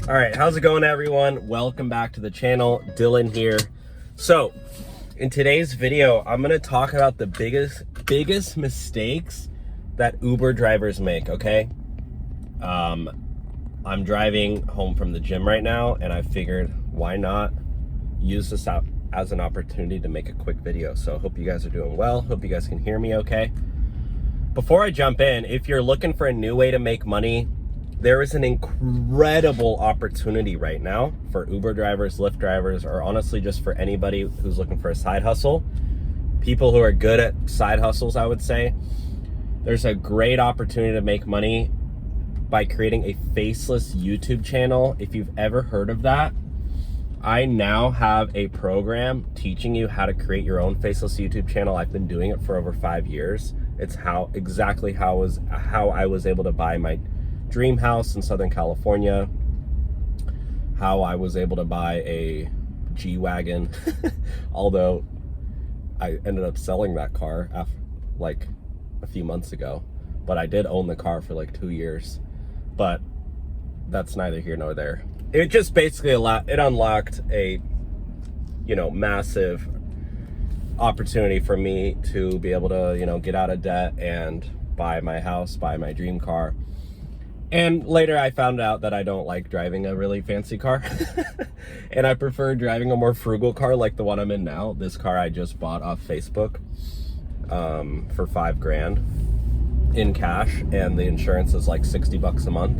All right, how's it going, everyone? Welcome back to the channel. Dylan here. So in today's video, I'm gonna talk about the biggest mistakes that Uber drivers make. Okay, I'm driving home from the gym right now, and I figured why not use this out as an opportunity to make a quick video. So hope you guys are doing well. Hope you guys can hear me okay. Before I jump in, if you're looking for a new way to make money, there is an incredible opportunity right now for Uber drivers, Lyft drivers, or honestly just for anybody who's looking for a side hustle. People who are good at side hustles, I would say. There's a great opportunity to make money by creating a faceless YouTube channel. If you've ever heard of that, I now have a program teaching you how to create your own faceless YouTube channel. I've been doing it for over 5 years. It's exactly how I was able to buy my dream house in Southern California, how I was able to buy a G-Wagon, although I ended up selling that car after, like a few months ago, but I did own the car for like 2 years, but that's neither here nor there. It just basically unlocked a, massive opportunity for me to be able to, get out of debt and buy my house, buy my dream car. And later I found out that I don't like driving a really fancy car and I prefer driving a more frugal car like the one I'm in now. This car I just bought off Facebook for $5,000 in cash, and the insurance is like $60 a month.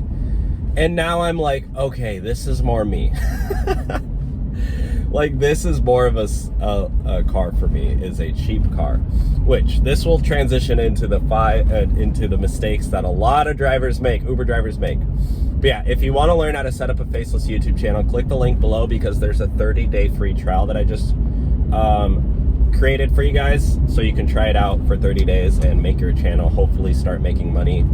And now I'm like, okay, this is more me. Like, this is more of a car for me, is a cheap car, which this will transition into the mistakes that a lot of drivers make, Uber drivers make. But yeah, if you want to learn how to set up a faceless YouTube channel, click the link below, because there's a 30-day free trial that I just created for you guys, so you can try it out for 30 days and make your channel, hopefully start making money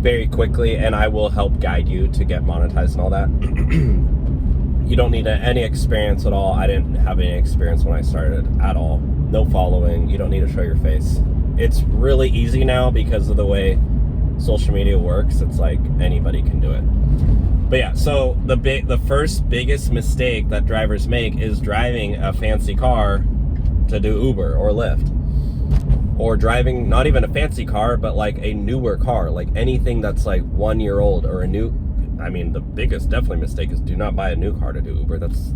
very quickly, and I will help guide you to get monetized and all that. You don't need any experience at all. I didn't have any experience when I started at all. No following. You don't need to show your face. It's really easy now because of the way social media works. It's like anybody can do it. But yeah, so the first biggest mistake that drivers make is driving a fancy car to do Uber or Lyft. Or driving not even a fancy car, but like a newer car, like anything that's like 1 year old or the biggest definitely mistake is do not buy a new car to do Uber. That's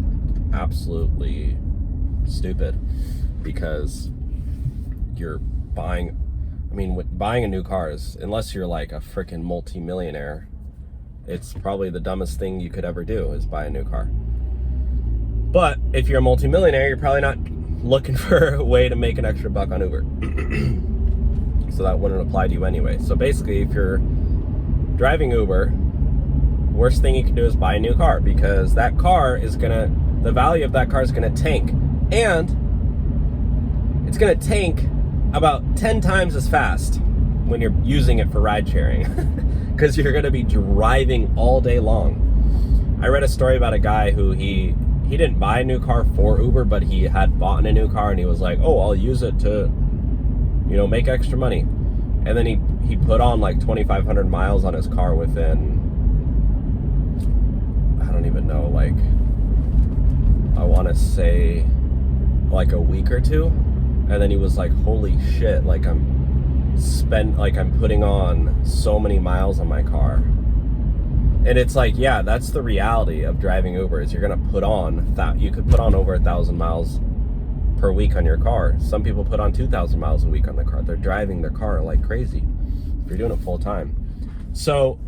absolutely stupid, because you're buying a new car is, unless you're like a freaking multi-millionaire, it's probably the dumbest thing you could ever do is buy a new car. But if you're a multi-millionaire, you're probably not looking for a way to make an extra buck on Uber. So that wouldn't apply to you anyway. So basically, if you're driving Uber, worst thing you can do is buy a new car, because the value of that car is gonna tank, and it's gonna tank about 10 times as fast when you're using it for ride sharing, because you're gonna be driving all day long. I read a story about a guy who he didn't buy a new car for Uber, but he had bought a new car, and he was like, oh, I'll use it to, make extra money. And then he put on like 2,500 miles on his car within, I don't even know, like, I want to say like a week or two. And then he was like, holy shit, like I'm putting on so many miles on my car. And it's like, yeah, that's the reality of driving Uber, is you're gonna you could put on over 1,000 miles per week on your car. Some people put on 2,000 miles a week on their car. They're driving their car like crazy if you're doing it full time. So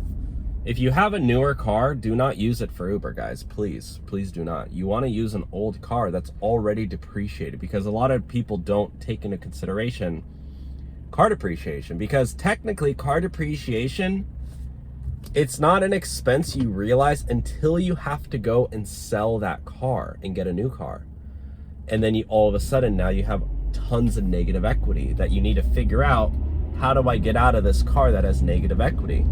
if you have a newer car, do not use it for Uber, guys. Please do not. You want to use an old car that's already depreciated, because a lot of people don't take into consideration car depreciation, because technically car depreciation, it's not an expense you realize until you have to go and sell that car and get a new car. And then all of a sudden now you have tons of negative equity that you need to figure out, how do I get out of this car that has negative equity?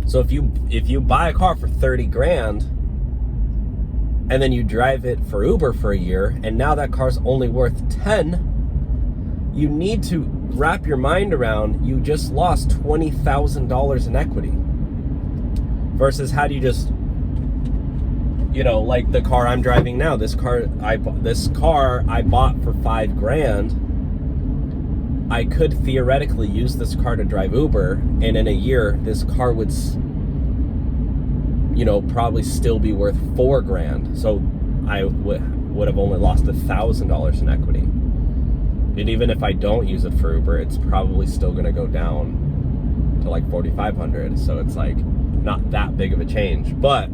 So if you buy a car for 30 grand and then you drive it for Uber for a year, and now that car's only worth 10, you need to wrap your mind around, you just lost $20,000 in equity. versus had you just, you know, like the car I'm driving now, this car I bought for $5,000. I could theoretically use this car to drive Uber, and in a year this car would, you know, probably still be worth $4,000. So I would have only lost $1,000 in equity. And even if I don't use it for Uber, it's probably still going to go down to like $4,500. So it's like not that big of a change. But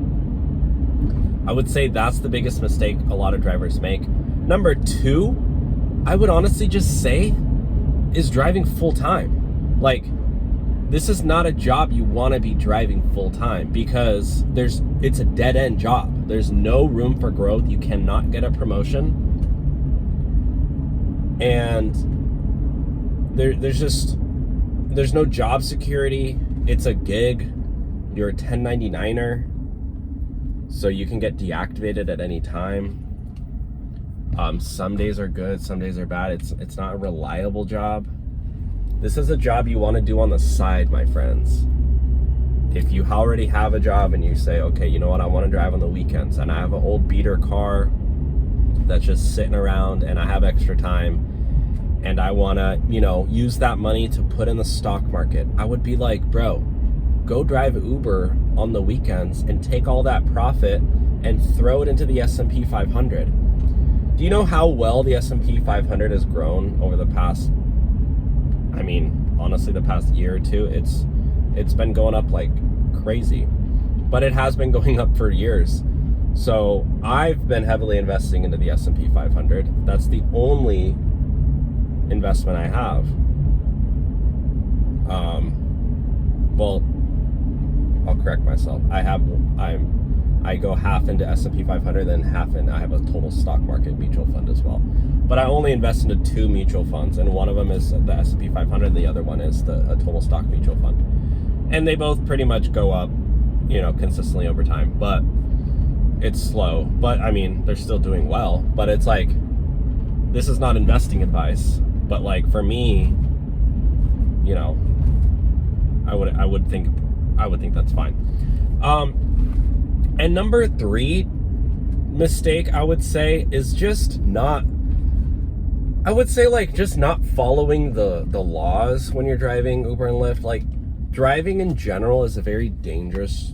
I would say that's the biggest mistake a lot of drivers make. Number two, I would honestly just say, is driving full time. Like, this is not a job you want to be driving full time, because it's a dead end job. There's no room for growth. You cannot get a promotion, and there's no job security. It's a gig. You're a 1099er, so you can get deactivated at any time. Some days are good, some days are bad. It's not a reliable job. This is a job you want to do on the side, my friends. If you already have a job and you say, okay, you know what, I want to drive on the weekends, and I have an old beater car that's just sitting around and I have extra time, and I want to, you know, use that money to put in the stock market, I would be like, bro, go drive Uber on the weekends and take all that profit and throw it into the S&P 500. Do you know how well the S&P 500 has grown over the past, I mean, honestly, the past year or two? It's been going up like crazy, but it has been going up for years. So I've been heavily investing into the S&P 500. That's the only investment I have. Well, I'll correct myself. I go half into S&P 500, then half in, I have a total stock market mutual fund as well. But I only invest into 2 mutual funds, and one of them is the S&P 500, and the other one is a total stock mutual fund. And they both pretty much go up, you know, consistently over time, but it's slow. But I mean, they're still doing well. But it's like, this is not investing advice, but like for me, you know, I would think that's fine. And number 3 mistake I would say is just not, I would say like just not following the laws when you're driving Uber and Lyft. Like, driving in general is a very dangerous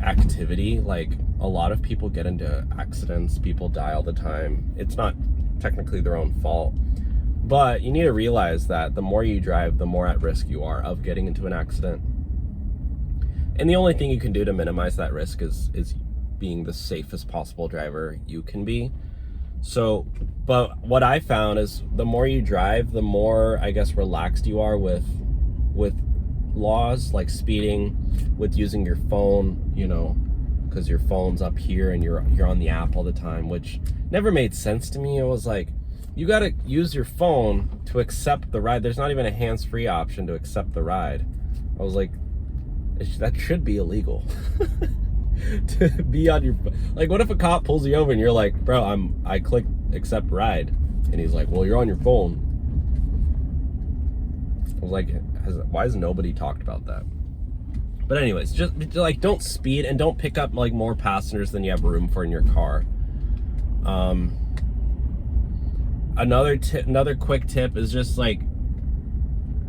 activity. Like, a lot of people get into accidents, people die all the time. It's not technically their own fault, but you need to realize that the more you drive, the more at risk you are of getting into an accident. And the only thing you can do to minimize that risk is being the safest possible driver you can be. So, but what I found is the more you drive, the more, I guess, relaxed you are with laws, like speeding, with using your phone, you know, because your phone's up here and you're on the app all the time, which never made sense to me. It was like, you got to use your phone to accept the ride. There's not even a hands-free option to accept the ride. I was like, that should be illegal. To be on your, like, what if a cop pulls you over and you're like, bro, I clicked accept ride, and he's like, well, you're on your phone. I was like, why has nobody talked about that? But anyways, just like, don't speed and don't pick up like more passengers than you have room for in your car. Another quick tip is just like,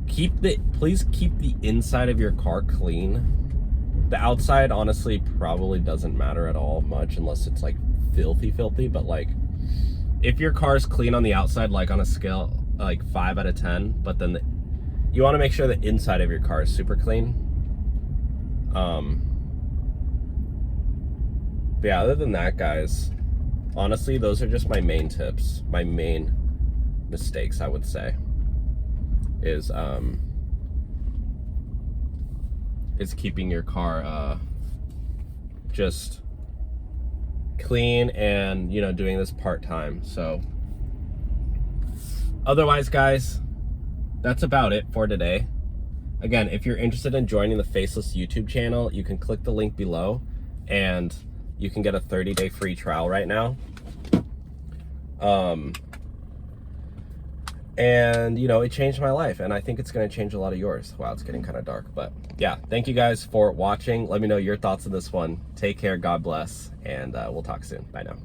please keep the inside of your car clean. The outside honestly probably doesn't matter at all much, unless it's like filthy, but like, if your car's clean on the outside, like on a scale like 5 out of 10, but then you want to make sure the inside of your car is super clean. But yeah, other than that, guys, honestly, those are just my main tips, my main mistakes, I would say, is keeping your car just clean, and, you know, doing this part-time. So otherwise, guys, that's about it for today. Again, if you're interested in joining the Faceless YouTube channel, you can click the link below and you can get a 30-day free trial right now. And, you know, it changed my life, and I think it's going to change a lot of yours. Wow, it's getting kind of dark, but yeah, thank you guys for watching. Let me know your thoughts on this one. Take care, God bless, and we'll talk soon. Bye now.